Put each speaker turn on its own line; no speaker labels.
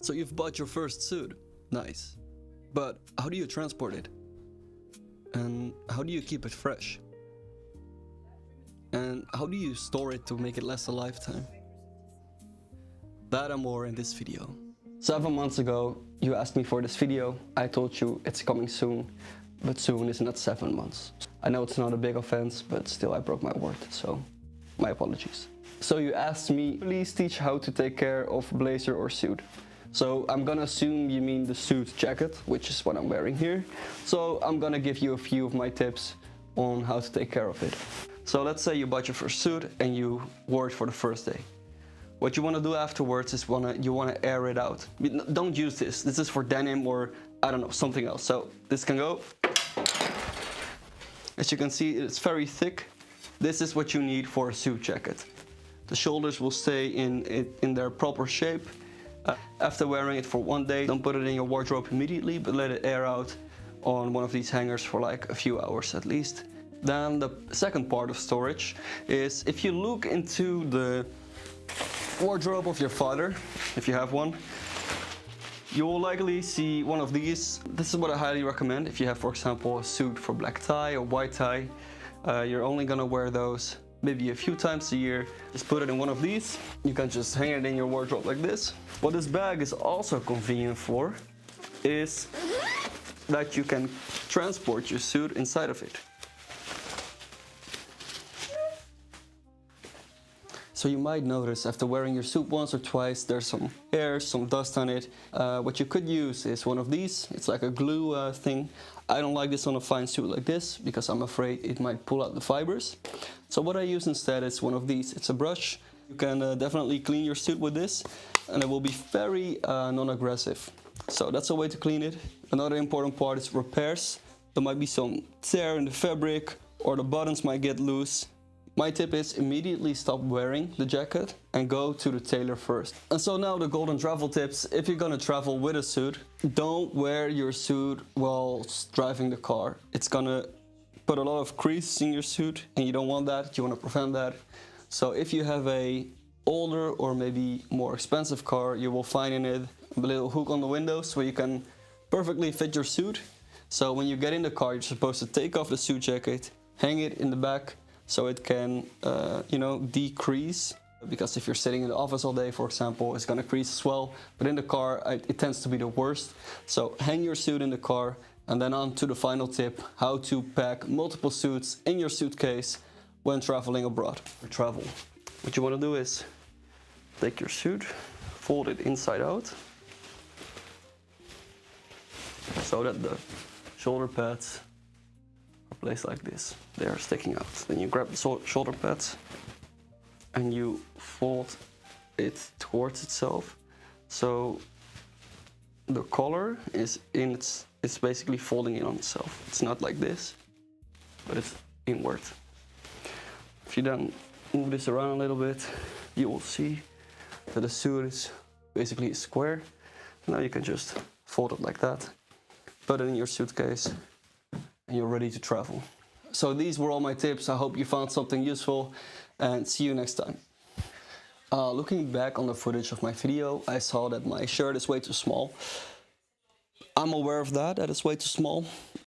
So you've bought your first suit. Nice. But how do you transport it? And how do you keep it fresh? And how do you store it to make it last a lifetime? That and more in this video. 7 months ago, you asked me for this video. I told you it's coming soon, but soon is not 7 months. I know it's not a big offense, but still I broke my word, so my apologies. So you asked me, please teach how to take care of blazer or suit. So I'm gonna assume you mean the suit jacket, which is what I'm wearing here. So I'm gonna give you a few of my tips on how to take care of it. So let's say you bought your first suit and you wore it for the first day. What you want to do afterwards is you want to air it out. Don't use this. This is for denim or, I don't know, something else. So this can go. As you can see, it's very thick. This is what you need for a suit jacket. The shoulders will stay in their proper shape. After wearing it for 1 day, don't put it in your wardrobe immediately, but let it air out on one of these hangers for like a few hours at least. Then the second part of storage is if you look into the wardrobe of your father, if you have one, you will likely see one of these. This is what I highly recommend. If you have, for example, a suit for black tie or white tie, you're only gonna wear those maybe a few times a year. Just put it in one of these. You can just hang it in your wardrobe like this. What this bag is also convenient for is that you can transport your suit inside of it. So you might notice after wearing your suit once or twice, there's some hair, some dust on it. What you could use is one of these. It's like a glue thing. I don't like this on a fine suit like this because I'm afraid it might pull out the fibers. So what I use instead is one of these. It's a brush. You can definitely clean your suit with this and it will be very non-aggressive. So that's a way to clean it. Another important part is repairs. There might be some tear in the fabric or the buttons might get loose. My tip is immediately stop wearing the jacket and go to the tailor first. And so now the golden travel tips. If you're gonna travel with a suit, don't wear your suit while driving the car. It's gonna put a lot of creases in your suit and you don't want that, you wanna prevent that. So if you have a older or maybe more expensive car, you will find in it a little hook on the windows where you can perfectly fit your suit. So when you get in the car, you're supposed to take off the suit jacket, hang it in the back, so it can, decrease. Because if you're sitting in the office all day, for example, it's gonna crease as well. But in the car, it tends to be the worst. So hang your suit in the car, and then on to the final tip, how to pack multiple suits in your suitcase when traveling abroad or travel. What you wanna do is take your suit, fold it inside out, so that the shoulder pads placed like this. They are sticking out. Then you grab the shoulder pads and you fold it towards itself. So the collar is it's basically folding in on itself. It's not like this, but it's inward. If you then move this around a little bit, you will see that the suit is basically a square. Now you can just fold it like that, put it in your suitcase, and you're ready to travel. So these were all my tips. I hope you found something useful and see you next time. Looking back on the footage of my video, I saw that my shirt is way too small. I'm aware of that it's way too small.